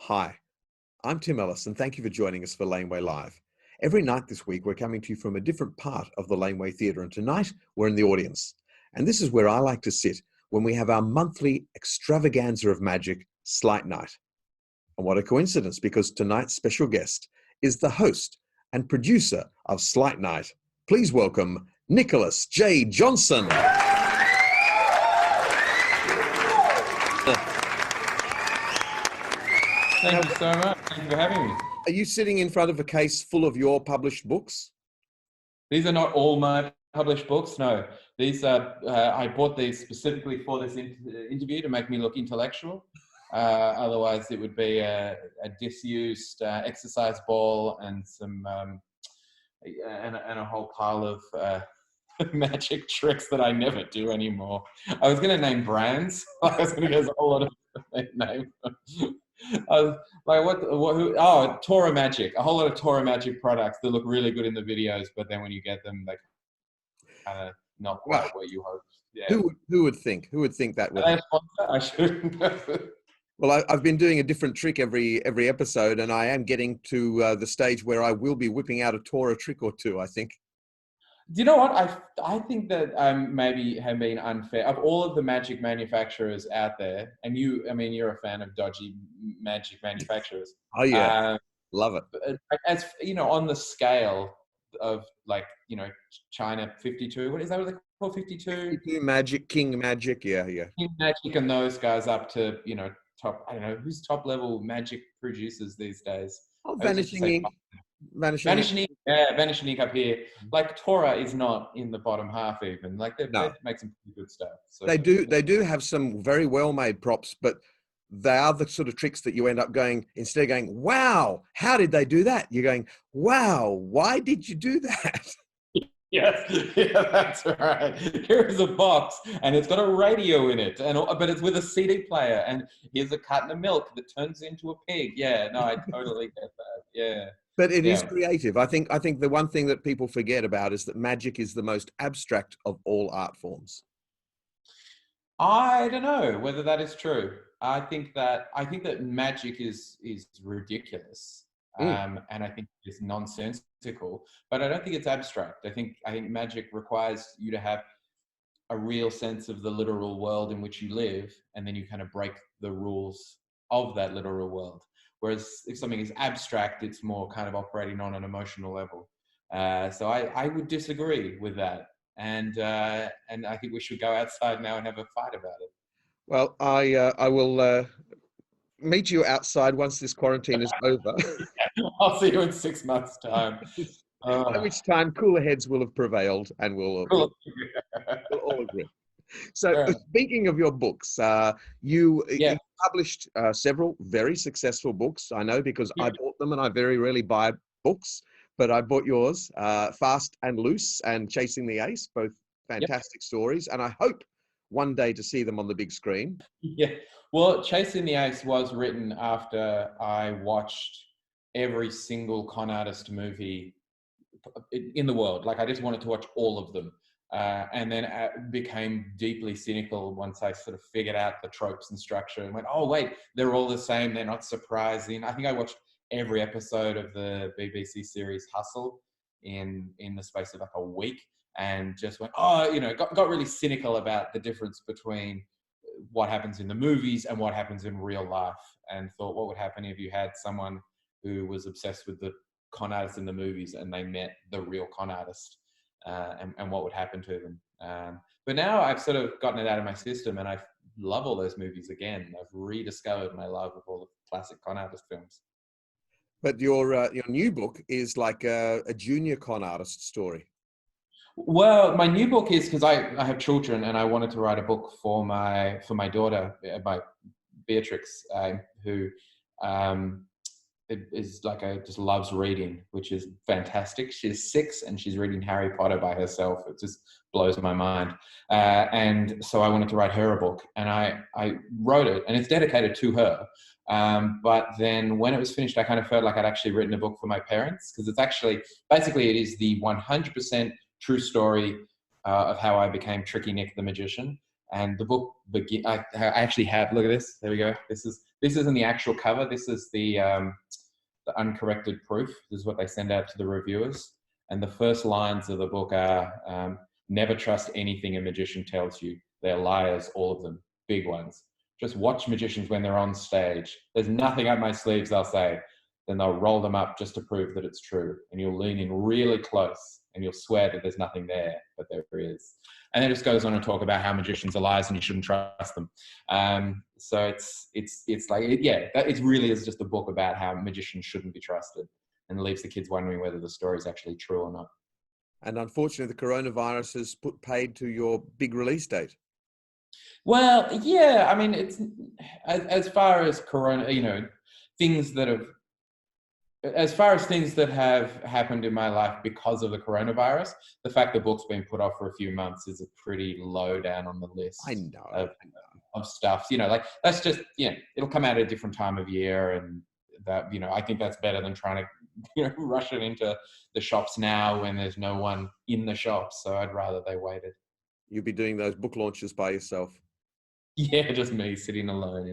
Hi, I'm Tim Ellis, and thank you for joining us for Laneway Live. Every night this week, we're coming to you from a different part of the Laneway Theatre, and tonight we're in the audience. And this is where I like to sit when we have our monthly extravaganza of magic, Slight Night. And what a coincidence, because tonight's special guest is the host and producer of Slight Night. Please welcome Nicholas J. Johnson. Thank you so much. Thank you for having me. Are you sitting in front of a case full of your published books? These are not all my published books, no. These are, I bought these specifically for this interview to make me look intellectual. Otherwise it would be a disused exercise ball and some and a whole pile of magic tricks that I never do anymore. I was going to name brands. I was going to get a whole lot of names. Oh, Tora Magic. A whole lot of Tora Magic products that look really good in the videos, but then when you get them, they kind of not quite what you hoped. Yeah. Who would think? Who would think that would? I shouldn't. Well, I've been doing a different trick every episode, and I am getting to the stage where I will be whipping out a Tora trick or two, I think. Do you know what? I think that maybe have been unfair. Of all of the magic manufacturers out there, and you're a fan of dodgy magic manufacturers. Oh yeah, love it. As you know, on the scale of China 52. What is that? What they call 52? 52 Magic, King Magic, yeah. King Magic and those guys up to top. I don't know who's top level magic producers these days. Oh, Vanishing Ink. Vanishing Ink up here. Like Tora is not in the bottom half even. Like they make some pretty good stuff. So, they do have some very well made props, but they are the sort of tricks that you end up going, instead of going, wow, how did they do that? You're going, wow, why did you do that? Yes, yeah, that's right. Here is a box, and it's got a radio in it, but it's with a CD player, and here's a carton of milk that turns into a pig. Yeah, no, I totally get that. Yeah. But it is creative. I think the one thing that people forget about is that magic is the most abstract of all art forms. I don't know whether that is true. I think that magic is ridiculous. And I think it's nonsensical, but I don't think it's abstract. I think magic requires you to have a real sense of the literal world in which you live, and then you kind of break the rules of that literal world. Whereas if something is abstract, it's more kind of operating on an emotional level. So I would disagree with that, and I think we should go outside now and have a fight about it. Well, I will meet you outside once this quarantine is over. I'll see you in 6 months' time. By which time cooler heads will have prevailed, and we'll all agree. So speaking of your books, you published several very successful books. I know because I bought them, and I very rarely buy books, but I bought yours, Fast and Loose and Chasing the Ace, both fantastic stories, and I hope one day to see them on the big screen. Yeah, well, Chasing the Ace was written after I watched every single con artist movie in the world. Like I just wanted to watch all of them. And then became deeply cynical once I sort of figured out the tropes and structure and went, oh wait, they're all the same. They're not surprising. I think I watched every episode of the BBC series Hustle in the space of like a week, and just went, got really cynical about the difference between what happens in the movies and what happens in real life, and thought, what would happen if you had someone who was obsessed with the con artist in the movies and they met the real con artist, and what would happen to them. But now I've sort of gotten it out of my system, and I love all those movies again. I've rediscovered my love of all the classic con artist films. But your new book is like a junior con artist story. Well, my new book is because I have children, and I wanted to write a book for my daughter, my Beatrix, who is just loves reading, which is fantastic. She's 6 and she's reading Harry Potter by herself. It just blows my mind. And so I wanted to write her a book, and I wrote it, and it's dedicated to her. But then when it was finished, I kind of felt like I'd actually written a book for my parents, because it's actually, basically it is the 100% true story of how I became Tricky Nick the Magician. And the book I actually have, look at this, there we go. This this isn't the actual cover. This is the uncorrected proof. This is what they send out to the reviewers. And the first lines of the book are, never trust anything a magician tells you. They're liars, all of them, big ones. Just watch magicians when they're on stage. There's nothing up my sleeves, they'll say. Then they'll roll them up just to prove that it's true. And you'll lean in really close and you'll swear that there's nothing there, but there is. And then it just goes on to talk about how magicians are liars and you shouldn't trust them. So it's like, it really is just a book about how magicians shouldn't be trusted, and leaves the kids wondering whether the story is actually true or not. And unfortunately, the coronavirus has put paid to your big release date. Well, yeah, I mean, it's as far as corona, things that have, as far as things that have happened in my life because of the coronavirus, the fact the book's been put off for a few months is a pretty low down on the list. I know. Of stuff, like that's just, it'll come out at a different time of year, and that, I think that's better than trying to, rush it into the shops now when there's no one in the shops. So I'd rather they waited. You'll be doing those book launches by yourself. Yeah, just me sitting alone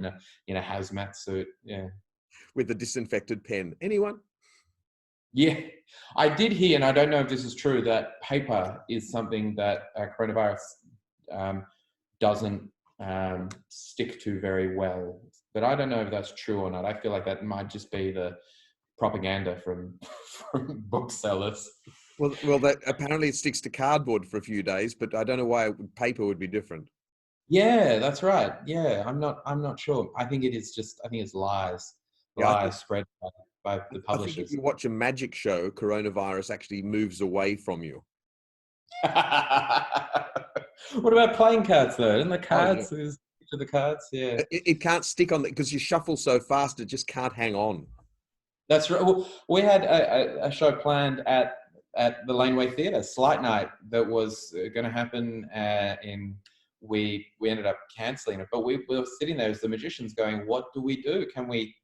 in a hazmat suit. Yeah. With the disinfected pen. Anyone? Yeah, I did hear, and I don't know if this is true, that paper is something that coronavirus doesn't stick to very well. But I don't know if that's true or not. I feel like that might just be the propaganda from booksellers. Well, that apparently it sticks to cardboard for a few days, but I don't know why paper would be different. Yeah, that's right. Yeah, I'm not sure. I think it's lies. Lies spread by the publishers. I think if you watch a magic show, coronavirus actually moves away from you. What about playing cards though? And the cards is to the cards, yeah. It can't stick on because you shuffle so fast, it just can't hang on. That's right. Well, we had a show planned at the Laneway Theatre, Slight Night, that was going to happen we ended up cancelling it. But we were sitting there as the magicians going, what do we do? Can we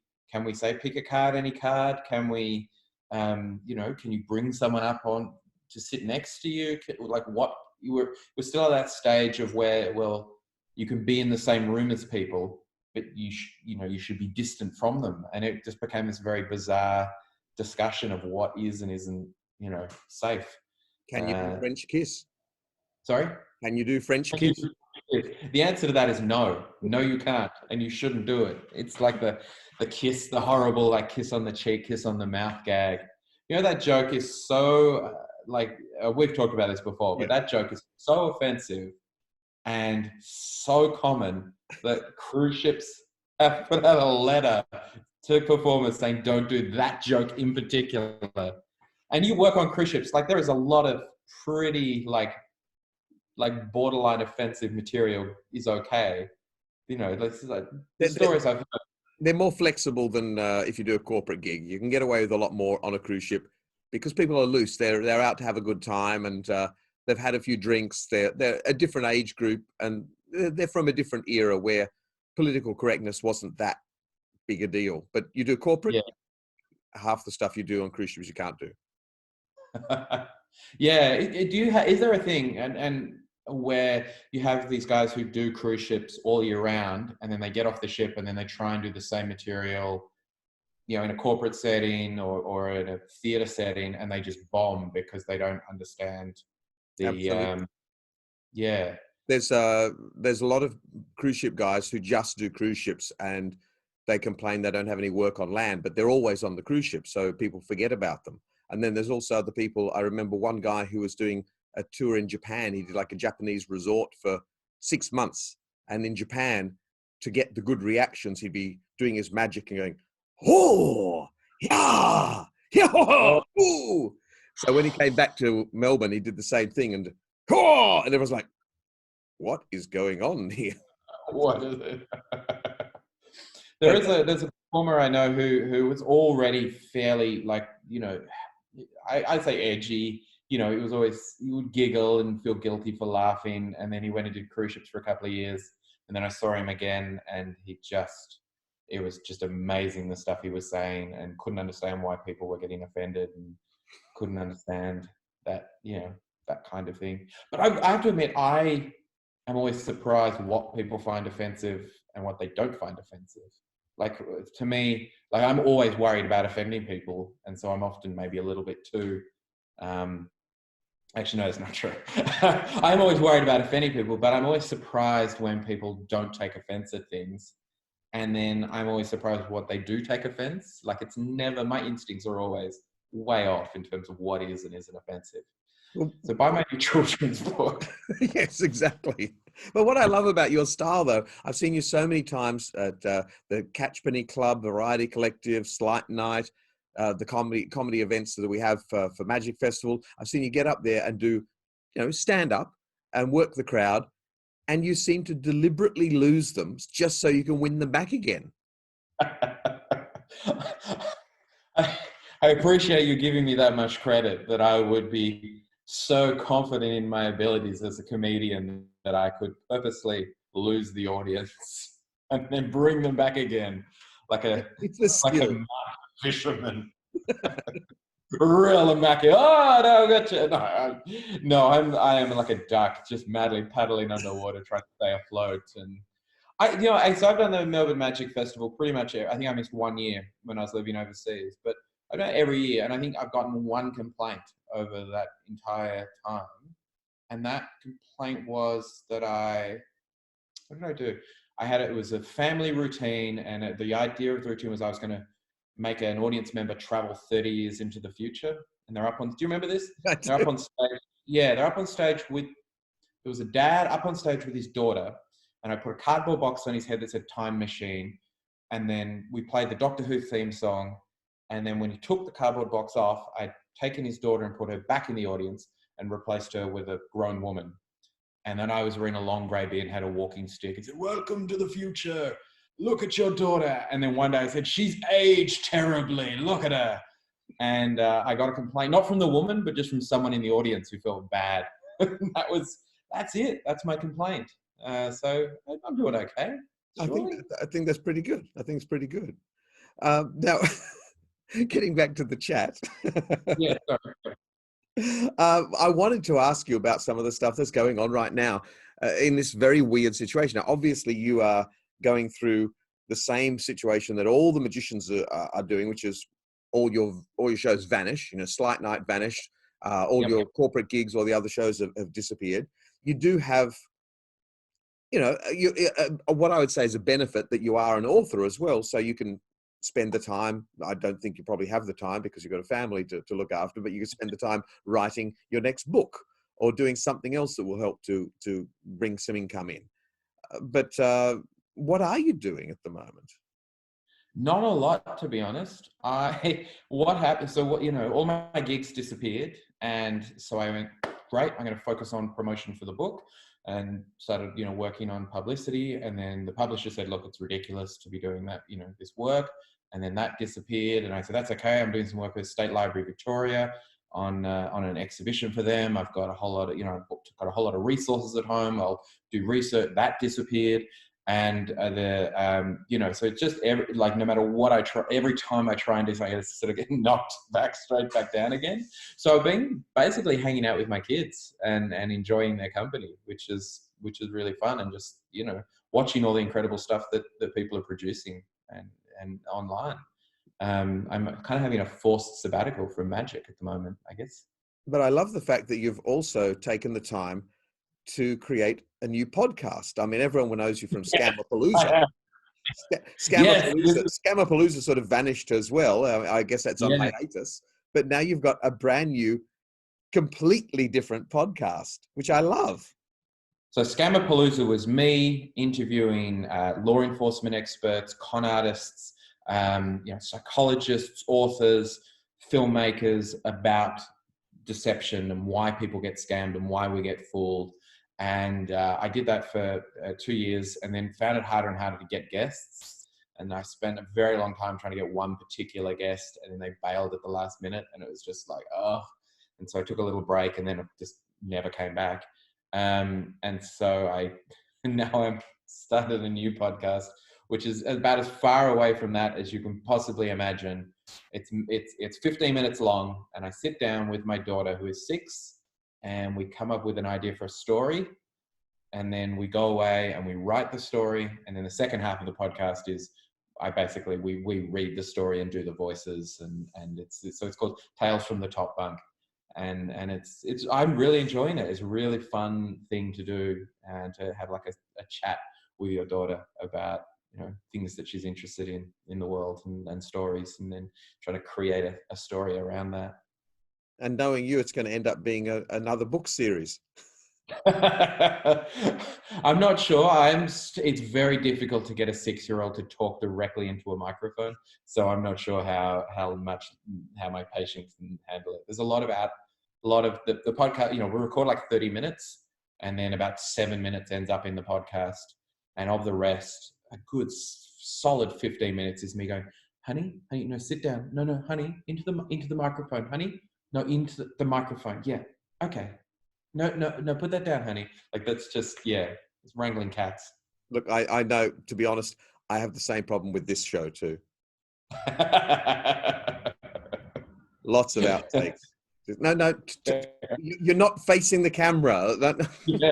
say pick a card, any card? Can we, can you bring someone up on to sit next to you? Like what? We're still at that stage of where, well, you can be in the same room as people, but you should be distant from them. And it just became this very bizarre discussion of what is and isn't, safe. Can you do French kiss? Sorry? Can you do French kiss? The answer to that is no. No, you can't, and you shouldn't do it. It's like the kiss, the horrible like kiss on the cheek, kiss on the mouth gag. That joke is so we've talked about this before, but that joke is so offensive and so common that cruise ships have put out a letter to performers saying don't do that joke in particular. And you work on cruise ships, there is a lot of pretty like borderline offensive material is okay. The stories I've heard. They're more flexible than if you do a corporate gig. You can get away with a lot more on a cruise ship because people are loose. They're out to have a good time, and they've had a few drinks. They're a different age group, and they're from a different era where political correctness wasn't that big a deal. But you do corporate, half the stuff you do on cruise ships you can't do. Yeah, is there a thing and where you have these guys who do cruise ships all year round, and then they get off the ship and then they try and do the same material, in a corporate setting or in a theater setting, and they just bomb because they don't understand the There's a lot of cruise ship guys who just do cruise ships, and they complain they don't have any work on land, but they're always on the cruise ship, so people forget about them. And then there's also other people. I remember one guy who was doing a tour in Japan. He did like a Japanese resort for 6 months. And in Japan, to get the good reactions, he'd be doing his magic and going, oh, yeah, yeah, ooh. So when he came back to Melbourne, he did the same thing, and oh, and everyone's like, what is going on here? What is it? There's a performer I know who was already fairly I'd say edgy. He would giggle and feel guilty for laughing. And then he went and did cruise ships for a couple of years. And then I saw him again, and it was just amazing the stuff he was saying, and couldn't understand why people were getting offended, and couldn't understand that, that kind of thing. But I have to admit, I am always surprised what people find offensive and what they don't find offensive. like to me, like I'm always worried about offending people. And so I'm often maybe a little bit too, actually, no, that's not true. I'm always worried about offending people, but I'm always surprised when people don't take offense at things. And then I'm always surprised what they do take offense. Like it's never, my instincts are always way off in terms of what is and isn't offensive. Well, So buy my new children's book. yes, exactly. But what I love about your style, though, I've seen you so many times at the Catchpenny Club, Variety Collective, Slight Night, the comedy events that we have for Magic Festival. I've seen you get up there and do, stand up and work the crowd, and you seem to deliberately lose them just so you can win them back again. I appreciate you giving me that much credit, that I would be so confident in my abilities as a comedian that I could purposely lose the audience and then bring them back again, like a fisherman. Real immaculate. Oh no, gotcha. No, I am like a duck, just madly paddling underwater, trying to stay afloat. And so I've done the Melbourne Magic Festival pretty much. I think I missed 1 year when I was living overseas, but I've done it every year, and I think I've gotten one complaint over that entire time. And that complaint was that what did I do? It was a family routine, and the idea of the routine was I was going to make an audience member travel 30 years into the future. And they're up on, do you remember this? They're up on stage. Yeah, they're up on stage there was a dad up on stage with his daughter, and I put a cardboard box on his head that said time machine. And then we played the Doctor Who theme song. And then when he took the cardboard box off, I'd taken his daughter and put her back in the audience and replaced her with a grown woman. And then I was wearing a long grey beard and had a walking stick and said, "Welcome to the future. Look at your daughter." And then one day I said, "She's aged terribly. Look at her." And I got a complaint, not from the woman, but just from someone in the audience who felt bad. That's it. That's my complaint. So I'm doing okay. I think that's pretty good. I think it's pretty good. Now, getting back to the chat. Yeah, sorry. I wanted to ask you about some of the stuff that's going on right now in this very weird situation. Now, obviously, you are going through the same situation that all the magicians are doing, which is all your shows vanish. Slight Night vanished. All your corporate gigs, all the other shows have disappeared. You do have, what I would say is a benefit that you are an author as well, so you can spend the time. I don't think you probably have the time because you've got a family to look after, but you can spend the time writing your next book or doing something else that will help to bring some income in. But what are you doing at the moment? Not a lot, to be honest. What happened? So all my gigs disappeared, and so I went, great. I'm going to focus on promotion for the book, and started working on publicity. And then the publisher said, "Look, it's ridiculous to be doing that, this work." And then that disappeared, and I said, "That's okay. I'm doing some work with State Library Victoria on an exhibition for them. I've got a whole lot of got a whole lot of resources at home. I'll do research." That disappeared. And so it's just no matter what I try, every time I try and do something, it's sort of getting knocked straight back down again. So I've been basically hanging out with my kids and enjoying their company, which is really fun, and just watching all the incredible stuff that people are producing and online. I'm kind of having a forced sabbatical from magic at the moment, I guess. But I love the fact that you've also taken the time to create a new podcast. I mean, everyone knows you from SCAMAPALOOZA. SCAMAPALOOZA sort of vanished as well. I guess that's on hiatus. But now you've got a brand new, completely different podcast, which I love. So SCAMAPALOOZA was me interviewing law enforcement experts, con artists, psychologists, authors, filmmakers about deception and why people get scammed and why we get fooled. And I did that for 2 years, and then found it harder and harder to get guests. And I spent a very long time trying to get one particular guest, and then they bailed at the last minute, and it was just like, oh. And so I took a little break, and then it just never came back. And so now I'm started a new podcast, which is about as far away from that as you can possibly imagine. It's 15 minutes long, and I sit down with my daughter, who is 6, and we come up with an idea for a story, and then we go away and we write the story. And then the second half of the podcast is I basically, we read the story and do the voices, and so it's called Tales from the Top Bunk. And it's I'm really enjoying it. It's a really fun thing to do, and to have like a chat with your daughter about, you know, things that she's interested in the world, and stories, and then try to create a story around that. And knowing you, it's going to end up being another book series. I'm not sure. It's very difficult to get a 6-year-old to talk directly into a microphone, so I'm not sure how my patience can handle it. There's a lot of the podcast. You know, we record like 30 minutes, and then about 7 minutes ends up in the podcast, and of the rest, a good solid 15 minutes is me going, honey, no, sit down. No, honey, into the microphone, honey. No, into the microphone. Yeah. Okay. No, put that down, honey. Like, that's just, yeah, it's wrangling cats. Look, I know, to be honest, I have the same problem with this show too. Lots of outtakes. No, you're not facing the camera. Yeah,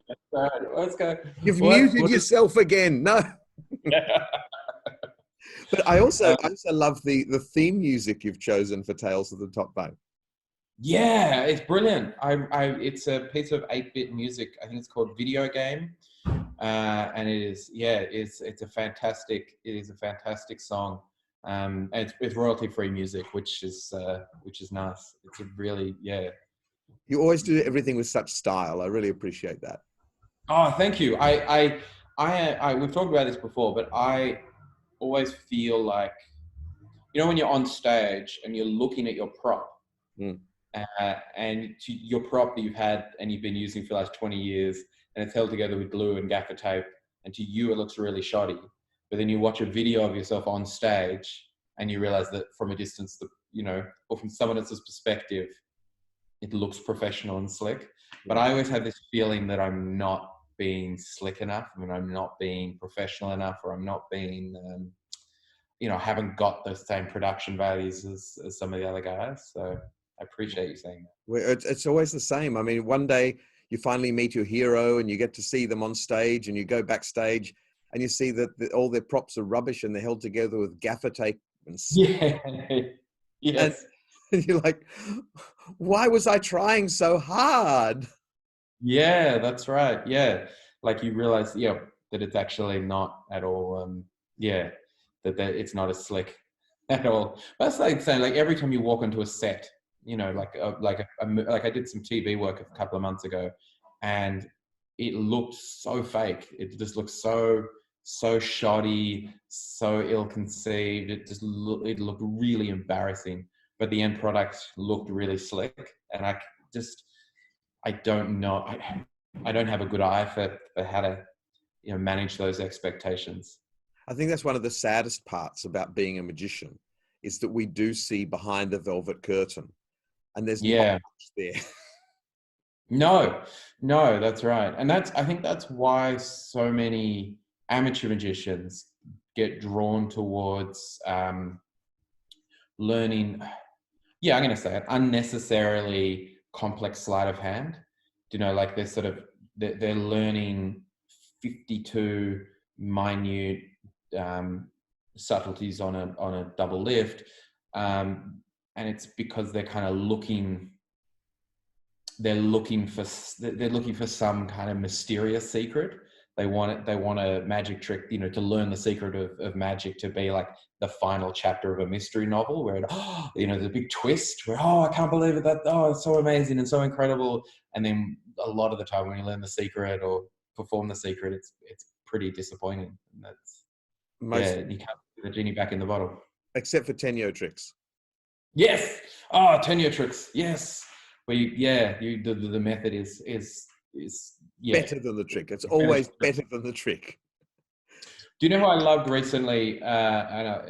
let's go. You've muted yourself again. No. But I also love the theme music you've chosen for Tales of the Top Bunk. Yeah, it's brilliant. It's a piece of 8-bit music. I think it's called Video Game, and it is, yeah, it's a fantastic song. And it's royalty-free music, which is nice. It's a really, yeah. You always do everything with such style. I really appreciate that. Oh, thank you. We've talked about this before, but I always feel like, you know, when you're on stage and you're looking at your prop, and your prop that you've had and you've been using for the last 20 years, and it's held together with glue and gaffer tape, and to you it looks really shoddy. But then you watch a video of yourself on stage and you realize that from a distance, you know, or from someone else's perspective, it looks professional and slick. But I always have this feeling that I'm not being slick enough. I mean, I'm not being professional enough, or I'm not being, you know, I haven't got the same production values as some of the other guys. So I appreciate you saying that. Well, it's always the same. I mean, one day you finally meet your hero and you get to see them on stage, and you go backstage and you see that all their props are rubbish and they're held together with gaffer tape. Yeah. Yes. And you're like, why was I trying so hard? Yeah, that's right. Yeah. Like, you realize, yeah, that it's actually not at all, yeah, that it's not as slick at all. That's like saying, like, every time you walk onto a set, you know, like I did some TV work a couple of months ago, and it looked so fake. It just looked so shoddy, so ill-conceived. It looked really embarrassing. But the end product looked really slick, and I don't know. I don't have a good eye for how to, you know, manage those expectations. I think that's one of the saddest parts about being a magician, is that we do see behind the velvet curtain, and there's not much there. No, that's right. And I think that's why so many amateur magicians get drawn towards learning, I'm going to say it, unnecessarily complex sleight of hand. You know, like they're learning 52 minute subtleties on a double lift, and it's because they're kind of looking for some kind of mysterious secret. They want a magic trick, you know, to learn the secret of magic, to be like the final chapter of a mystery novel where you know, the big twist where, I can't believe it, it's so amazing and so incredible. And then a lot of the time when you learn the secret or perform the secret, it's pretty disappointing. And you can't put the genie back in the bottle. Except for Tenyo tricks. Yes. Oh, Tenyo tricks. Yes. Where the method is better than the trick. It's always better than the trick. Do you know who I loved recently? I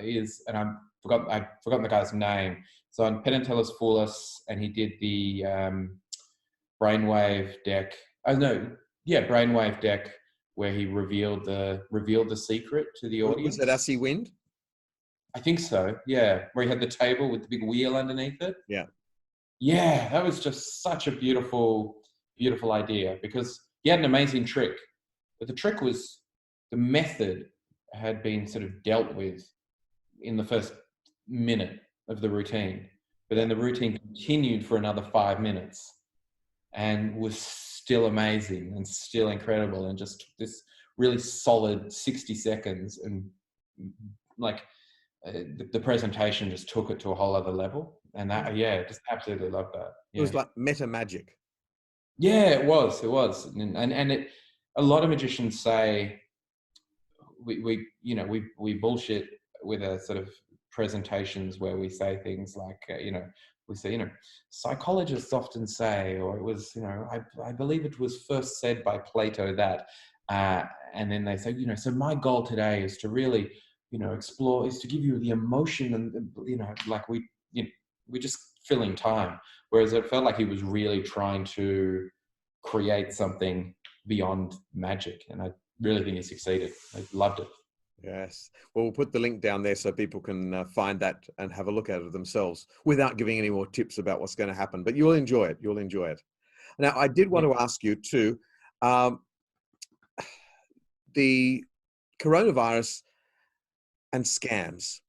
forgotten the guy's name. So on Penn and Teller's Fool Us, and he did the brainwave deck. Brainwave deck, where he revealed the secret to the audience. Was it Assy Wind? I think so. Yeah, where he had the table with the big wheel underneath it. Yeah. Yeah, that was just such a beautiful idea, because he had an amazing trick, but the trick was, the method had been sort of dealt with in the first minute of the routine, but then the routine continued for another 5 minutes and was still amazing and still incredible, and just this really solid 60 seconds. And like the presentation just took it to a whole other level. And that, yeah, just absolutely loved that. It was like meta magic. Yeah, it was. And it, a lot of magicians say we bullshit with a sort of presentations where we say things like, we say, psychologists often say, or it was, I believe it was first said by Plato that, and then they say, so my goal today is to really, explore, is to give you the emotion, and, like we're just filling time. Whereas it felt like he was really trying to create something beyond magic. And I really think he succeeded. I loved it. Yes. Well, we'll put the link down there so people can find that and have a look at it themselves without giving any more tips about what's going to happen. But you'll enjoy it. You'll enjoy it. Now, I did want to ask you too, the coronavirus and scams.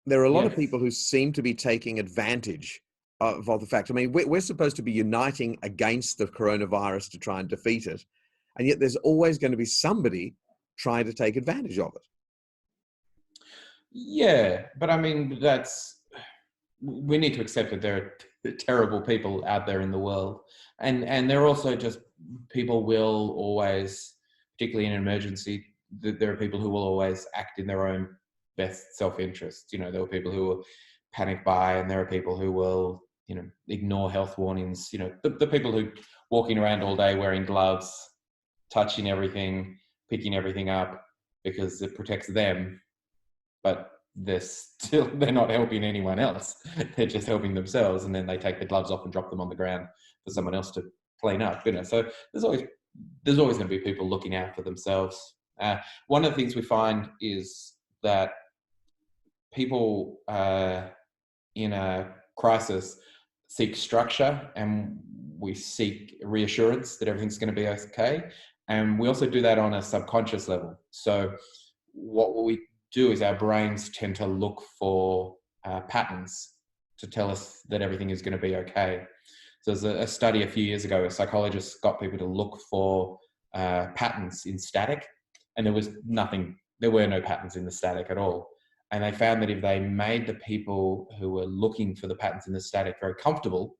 There are a lot of people who seem to be taking advantage of the fact. I mean, we're supposed to be uniting against the coronavirus to try and defeat it. And yet there's always going to be somebody trying to take advantage of it. Yeah, but I mean, we need to accept that there are terrible people out there in the world. And there are also just people will always, particularly in an emergency, there are people who will always act in their own best self-interest. There are people who will panic buy, and there are people who will, ignore health warnings. The people who walking around all day wearing gloves, touching everything, picking everything up because it protects them, but they're not helping anyone else. They're just helping themselves, and then they take the gloves off and drop them on the ground for someone else to clean up. So there's always going to be people looking out for themselves. One of the things we find is that people in a crisis seek structure, and we seek reassurance that everything's going to be okay. And we also do that on a subconscious level. So what we do is our brains tend to look for patterns to tell us that everything is going to be okay. So there's a study a few years ago where psychologists got people to look for patterns in static, and there were no patterns in the static at all. And they found that if they made the people who were looking for the patterns in the static very comfortable,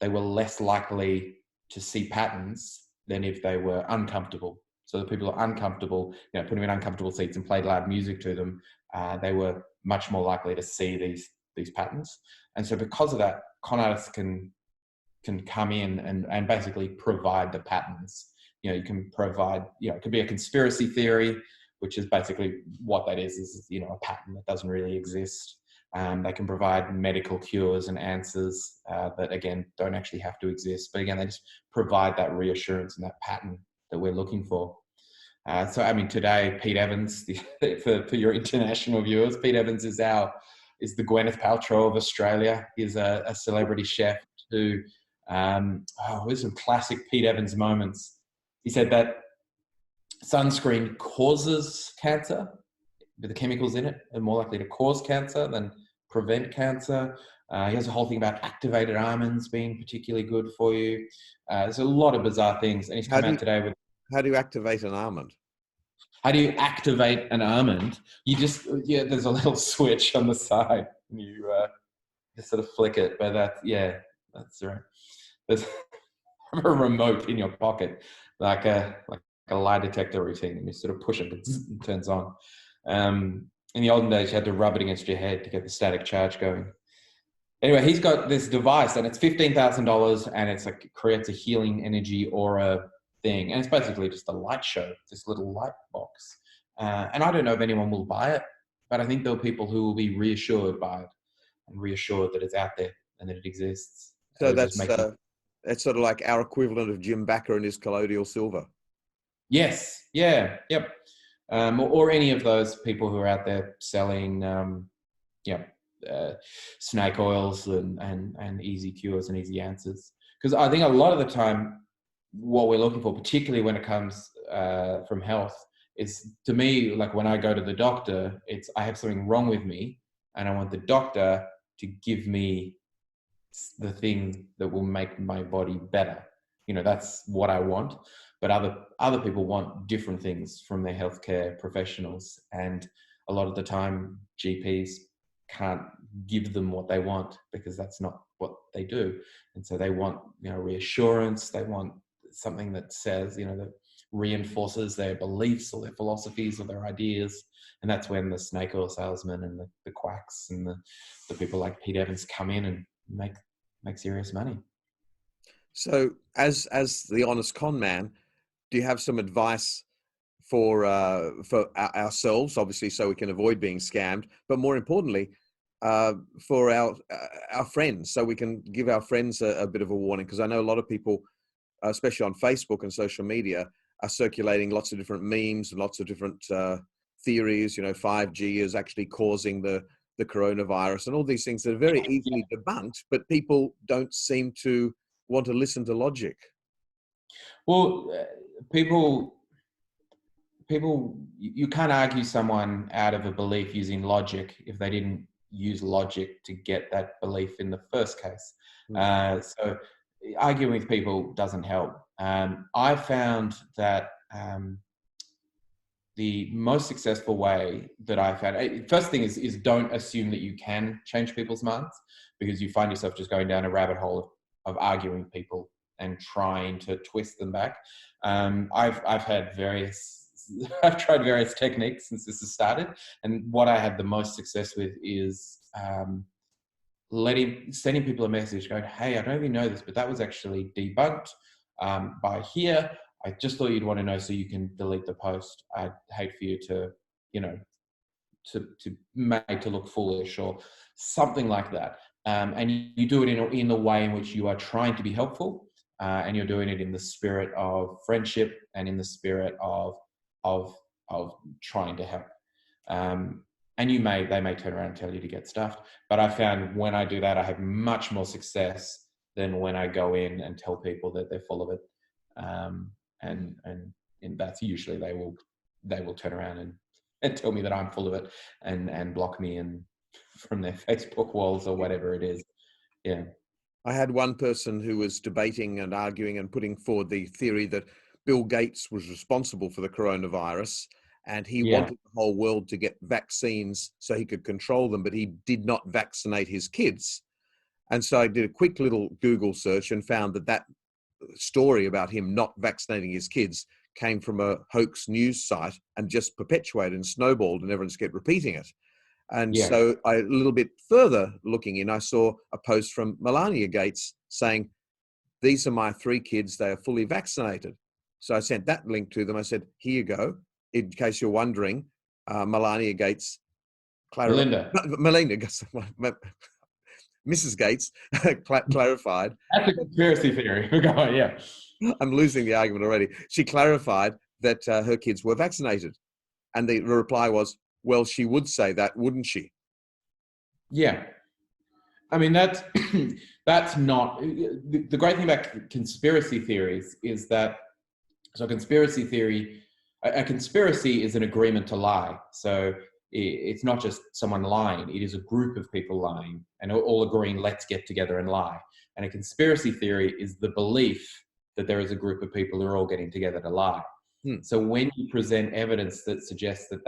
they were less likely to see patterns than if they were uncomfortable. So the people who are uncomfortable, put them in uncomfortable seats and played loud music to them, they were much more likely to see these patterns. And so because of that, con artists can come in and basically provide the patterns. You can provide, it could be a conspiracy theory, which is basically what that is a pattern that doesn't really exist. They can provide medical cures and answers that, again, don't actually have to exist. But again, they just provide that reassurance and that pattern that we're looking for. So, I mean, today, Pete Evans, for your international viewers, Pete Evans is the Gwyneth Paltrow of Australia. He's a celebrity chef who, there's some classic Pete Evans moments. He said that sunscreen causes cancer, but the chemicals in it are more likely to cause cancer than prevent cancer. He has a whole thing about activated almonds being particularly good for you. There's a lot of bizarre things. And he's come out today with... How do you activate an almond? How do you activate an almond? You just, there's a little switch on the side. And you just sort of flick it. But that's right. There's a remote in your pocket, like a lie detector routine, and you sort of push it, it turns on. In the olden days, you had to rub it against your head to get the static charge going. Anyway, he's got this device, and it's $15,000, and it's like creates a healing energy aura thing, and it's basically just a light show, this little light box. And I don't know if anyone will buy it, but I think there are people who will be reassured by it and reassured that it's out there and that it exists. So that's sort of like our equivalent of Jim Bakker and his colloidal silver. Yes. Yeah. Yep. Or any of those people who are out there selling, snake oils and easy cures and easy answers. Because I think a lot of the time, what we're looking for, particularly when it comes from health, It's, to me, like when I go to the doctor, it's, I have something wrong with me and I want the doctor to give me the thing that will make my body better. You know, that's what I want. But other people want different things from their healthcare professionals, and a lot of the time GPs can't give them what they want because that's not what they do. And so they want, you know, reassurance. They want something that says, you know, that reinforces their beliefs or their philosophies or their ideas. And that's when the snake oil salesmen and the quacks and the people like Pete Evans come in and make serious money. So, as the honest con man, do you have some advice for ourselves, obviously, so we can avoid being scammed, but more importantly, for our friends, so we can give our friends a bit of a warning? Because I know a lot of people, especially on Facebook and social media, are circulating lots of different memes and lots of different theories. You know, 5G is actually causing the coronavirus and all these things that are very easily debunked, but people don't seem to want to listen to logic. Well, people, you can't argue someone out of a belief using logic if they didn't use logic to get that belief in the first case. So arguing with people doesn't help. I found that the most successful way that I found, first thing is don't assume that you can change people's minds, because you find yourself just going down a rabbit hole of arguing with people and trying to twist them back. I've tried various techniques since this has started, and what I had the most success with is sending people a message going, "Hey, I don't even know this, but that was actually debunked by here. I just thought you'd want to know so you can delete the post. I'd hate for you to, you know, to make to look foolish," or something like that. And you do it in a way in which you are trying to be helpful, and you're doing it in the spirit of friendship and in the spirit of trying to help. And they may turn around and tell you to get stuffed. But I found when I do that, I have much more success than when I go in and tell people that they're full of it. And that's usually they will turn around and tell me that I'm full of it and block me and from their Facebook walls or whatever it is. Yeah. I had one person who was debating and arguing and putting forward the theory that Bill Gates was responsible for the coronavirus, and he wanted the whole world to get vaccines so he could control them, but he did not vaccinate his kids. And so I did a quick little Google search and found that story about him not vaccinating his kids came from a hoax news site and just perpetuated and snowballed, and everyone's kept repeating it. And so a little bit further looking in, I saw a post from Melania Gates saying, "These are my 3 kids, they are fully vaccinated." So I sent that link to them. I said, "Here you go. In case you're wondering, Melania Gates, Melinda. Mrs. Gates clarified." That's a conspiracy theory. Go on, yeah. I'm losing the argument already. She clarified that her kids were vaccinated. And the reply was, "Well, she would say that, wouldn't she?" Yeah. I mean, that's not, the great thing about conspiracy theories is that, so conspiracy theory, a conspiracy is an agreement to lie. So it's not just someone lying, it is a group of people lying and all agreeing, let's get together and lie. And a conspiracy theory is the belief that there is a group of people who are all getting together to lie. So when you present evidence that suggests that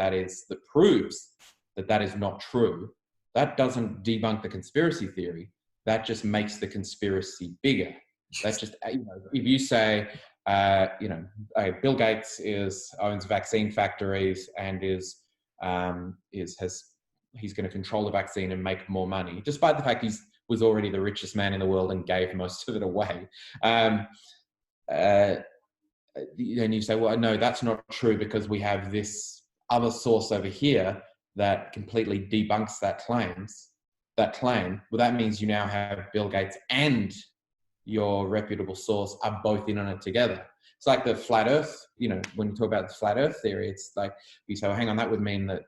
proves that is not true, that doesn't debunk the conspiracy theory. That just makes the conspiracy bigger. That's just, you know, if you say, you know, Bill Gates owns vaccine factories and he's going to control the vaccine and make more money, despite the fact he was already the richest man in the world and gave most of it away. Then you say, well, no, that's not true because we have this other source over here that completely debunks that claim. Well, that means you now have Bill Gates and your reputable source are both in on it together. It's like the flat earth, you know, when you talk about the flat earth theory, it's like you say, well, hang on, that would mean that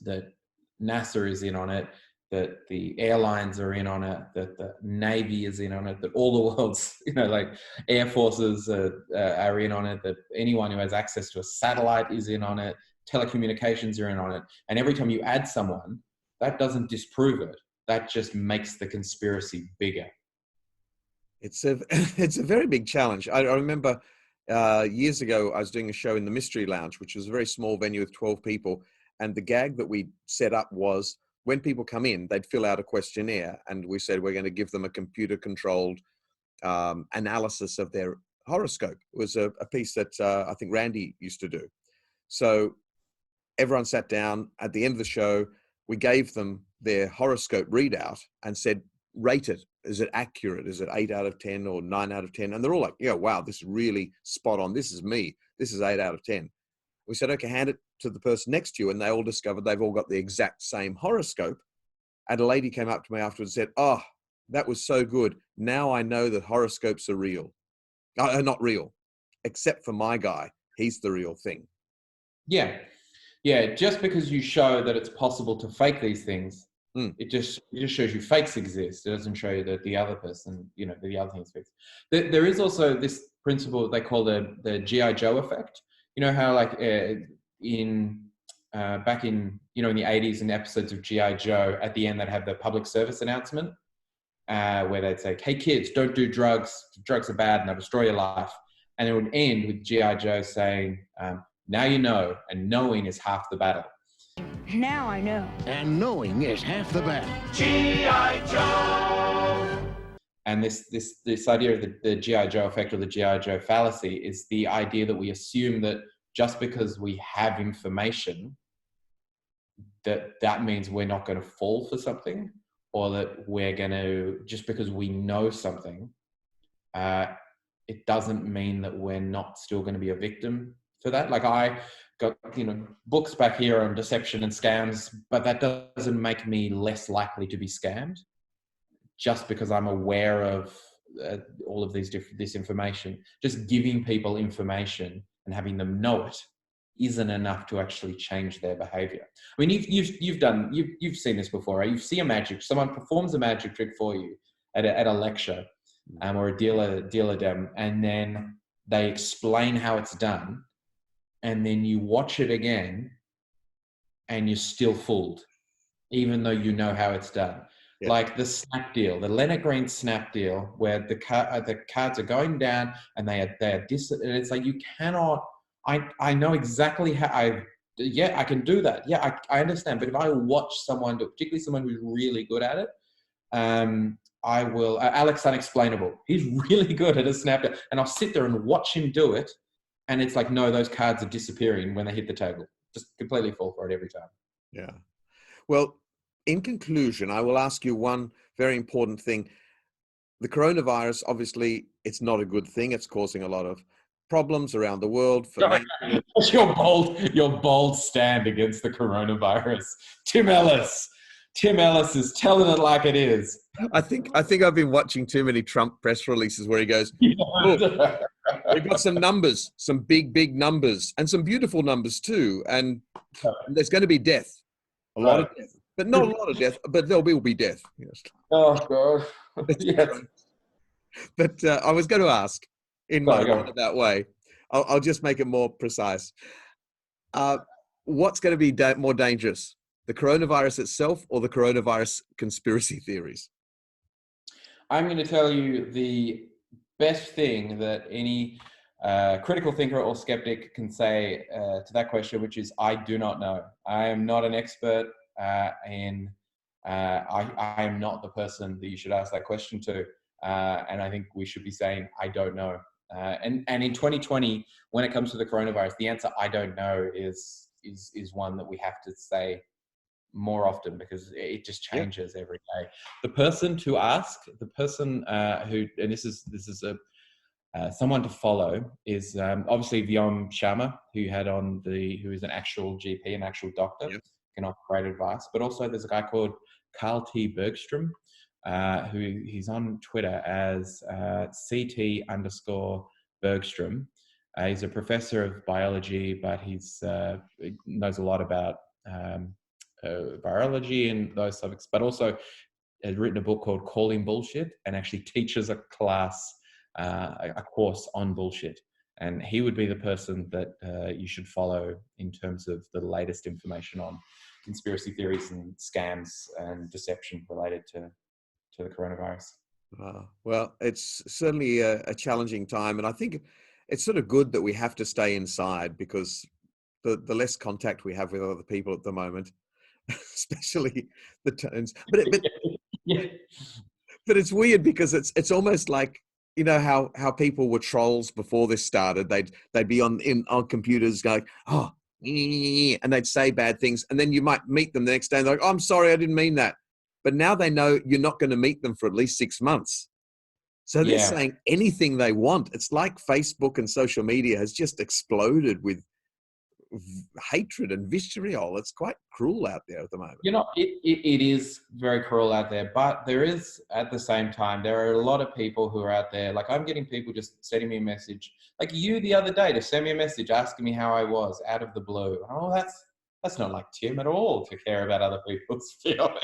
that NASA is in on it that the airlines are in on it, that the Navy is in on it, that all the world's, like air forces are in on it, that anyone who has access to a satellite is in on it, telecommunications are in on it. And every time you add someone, that doesn't disprove it. That just makes the conspiracy bigger. It's a it's a very big challenge. I remember years ago I was doing a show in the Mystery Lounge, which was a very small venue with 12 people, and the gag that we set up was when people come in, they'd fill out a questionnaire, and we said we're going to give them a computer-controlled analysis of their horoscope. It was a piece that I think Randy used to do. So everyone sat down. At the end of the show, we gave them their horoscope readout and said, rate it. Is it accurate? Is it 8 out of 10 or 9 out of 10? And they're all like, yeah, wow, this is really spot on. This is me. This is 8 out of 10. We said, okay, hand it to the person next to you. And they all discovered they've all got the exact same horoscope. And a lady came up to me afterwards and said, oh, that was so good. Now I know that horoscopes are real. Are not real, except for my guy. He's the real thing. Yeah. Yeah. Just because you show that it's possible to fake these things, it just shows you fakes exist. It doesn't show you that the other person, the other thing's fixed. There is also this principle they call the G.I. Joe effect. You know how like back in in the 80s, in episodes of G.I. Joe, at the end they'd have the public service announcement where they'd say, hey kids, don't do drugs. Drugs are bad and they'll destroy your life. And it would end with G.I. Joe saying, now you know, and knowing is half the battle. Now I know. And knowing is half the battle. G.I. Joe! And this idea of the G.I. Joe effect, or the G.I. Joe fallacy, is the idea that we assume that just because we have information, that means we're not going to fall for something, or that we're going to, just because we know something, it doesn't mean that we're not still going to be a victim for that. Like I got, books back here on deception and scams, but that doesn't make me less likely to be scammed just because I'm aware of all of this information. Just giving people information and having them know it isn't enough to actually change their behavior. I mean, you've seen this before, right? You see someone performs a magic trick for you at a lecture or a dealer dem, and then they explain how it's done. And then you watch it again and you're still fooled, even though you know how it's done. Yeah. Like the snap deal, the Leonard Green snap deal, where the cards are going down and and it's like, you cannot, I know exactly how I can do that. Yeah, I understand. But if I watch someone do it, particularly someone who's really good at it, I will, Alex Unexplainable, he's really good at a snap deal. And I'll sit there and watch him do it. And it's like, no, those cards are disappearing when they hit the table. Just completely fall for it every time. Yeah. Well, in conclusion, I will ask you one very important thing. The coronavirus, obviously, it's not a good thing. It's causing a lot of problems around the world. What's your bold stand against the coronavirus? Tim Ellis is telling it like it is. I think I've been watching too many Trump press releases where he goes, look, we've got some numbers, some big numbers, and some beautiful numbers too. And there's going to be death, a lot of death, but not a lot of death, but there will be death. Yes. Oh, God. Yes. But I was going to ask, in my roundabout way, I'll just make it more precise. What's going to be more dangerous, the coronavirus itself or the coronavirus conspiracy theories? I'm going to tell you the best thing that any critical thinker or skeptic can say to that question, which is, I do not know. I am not an expert, and I am not the person that you should ask that question to. And I think we should be saying, I don't know. And in 2020, when it comes to the coronavirus, the answer, I don't know, is one that we have to say more often, because it just changes every day. The person to ask, the person who, and this is someone to follow, is obviously Vyom Sharma, who is an actual GP, an actual doctor, can offer great advice. But also there's a guy called Carl T. Bergstrom, who he's on Twitter as CT_Bergstrom. He's a professor of biology, but he knows a lot about virology and those subjects, but also has written a book called Calling Bullshit, and actually teaches a class, a course on bullshit. And he would be the person that you should follow in terms of the latest information on conspiracy theories and scams and deception related to the coronavirus. Well, it's certainly a challenging time, and I think it's sort of good that we have to stay inside, because the less contact we have with other people at the moment, especially the tones. Yeah. But it's weird because it's almost like, you know, how people were trolls before this started. They'd be on computers going, oh, and they'd say bad things, and then you might meet them the next day and they're like, oh, I'm sorry, I didn't mean that. But now they know you're not going to meet them for at least 6 months. So they're saying anything they want. It's like Facebook and social media has just exploded with hatred and vitriol. It's quite cruel out there at the moment. You know, it is very cruel out there, but there is, at the same time, there are a lot of people who are out there. Like, I'm getting people just sending me a message, like you the other day, to send me a message asking me how I was out of the blue. Oh, that's not like Tim at all, to care about other people's feelings.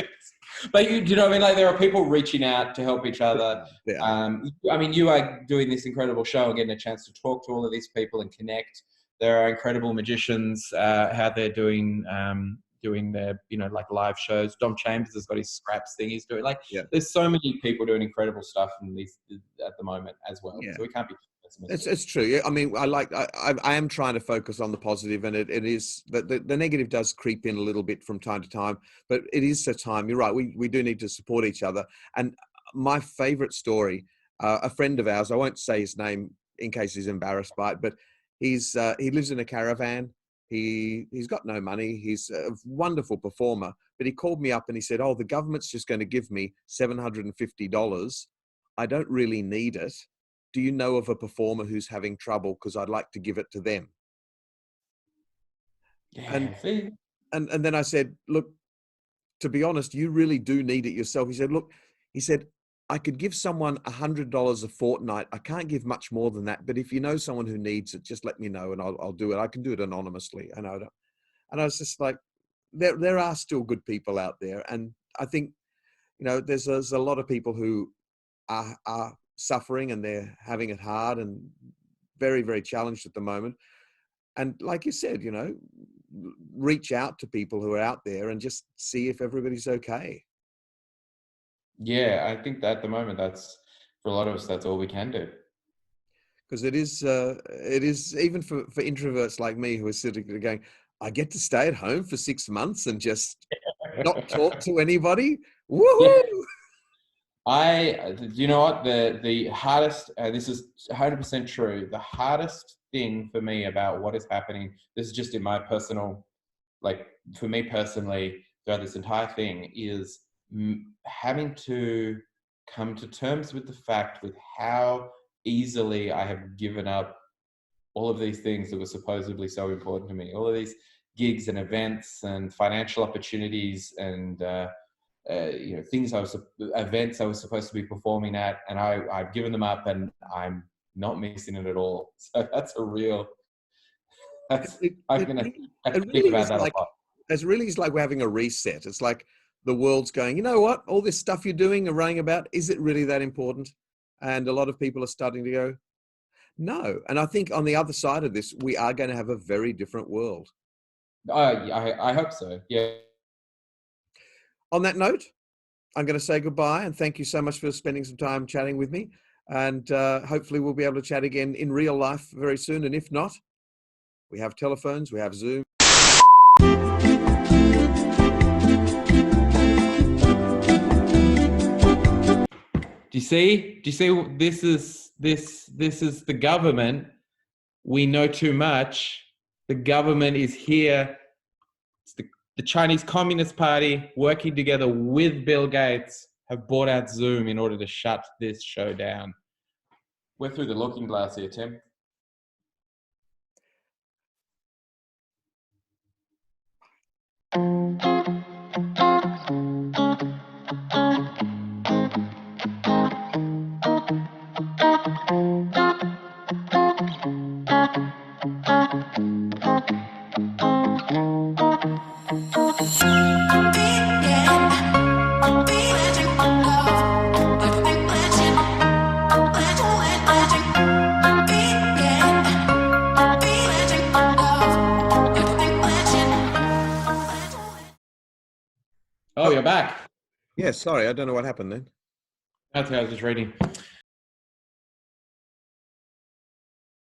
But you know what I mean? Like, there are people reaching out to help each other. Yeah. I mean, you are doing this incredible show and getting a chance to talk to all of these people and connect. There are incredible magicians out there doing their, you know, like live shows. Dom Chambers has got his scraps thing he's doing. Like, there's so many people doing incredible stuff in these at the moment as well. Yeah. So we can't be pessimistic. It's true. Yeah, I mean, I am trying to focus on the positive, and it is the negative does creep in a little bit from time to time, but it is a time. You're right. We do need to support each other. And my favorite story, a friend of ours, I won't say his name in case he's embarrassed by it, but he lives in a caravan. He's got no money. He's a wonderful performer, but he called me up and he said, oh, the government's just going to give me $750. I don't really need it. Do you know of a performer who's having trouble? Because I'd like to give it to them. Yeah, and then I said, look, to be honest, you really do need it yourself. He said, I could give someone $100 a fortnight. I can't give much more than that. But if you know someone who needs it, just let me know and I'll do it. I can do it anonymously. And I was just like, there are still good people out there. And I think, you know, there's a lot of people who are suffering and they're having it hard and very, very challenged at the moment. And like you said, you know, reach out to people who are out there and just see if everybody's okay. Yeah, I think that at the moment, that's, for a lot of us, that's all we can do. Because it is even for introverts like me who are sitting there going, I get to stay at home for 6 months and just not talk to anybody. Woohoo! You know what, the hardest, this is 100% true. The hardest thing for me about what is happening, this is just in my personal, like, for me personally, throughout this entire thing, is having to come to terms with the fact with how easily I have given up all of these things that were supposedly so important to me, all of these gigs and events and financial opportunities and you know, events I was supposed to be performing at, and I've given them up and I'm not missing it at all. So that's a real, I'm going to have to think about that a lot. It really is like we're having a reset. It's like the world's going, you know what, all this stuff you're doing and running about, is it really that important? And a lot of people are starting to go, no. And I think on the other side of this, we are going to have a very different world. I hope so, yeah. On that note, I'm going to say goodbye and thank you so much for spending some time chatting with me. And hopefully we'll be able to chat again in real life very soon. And if not, we have telephones, we have Zoom. Do you see? This is the government. We know too much. The government is here. It's the Chinese Communist Party working together with Bill Gates have bought out Zoom in order to shut this show down. We're through the looking glass here, Tim. Oh, you're back. Yeah, sorry, I don't know what happened then. That's how I was just reading.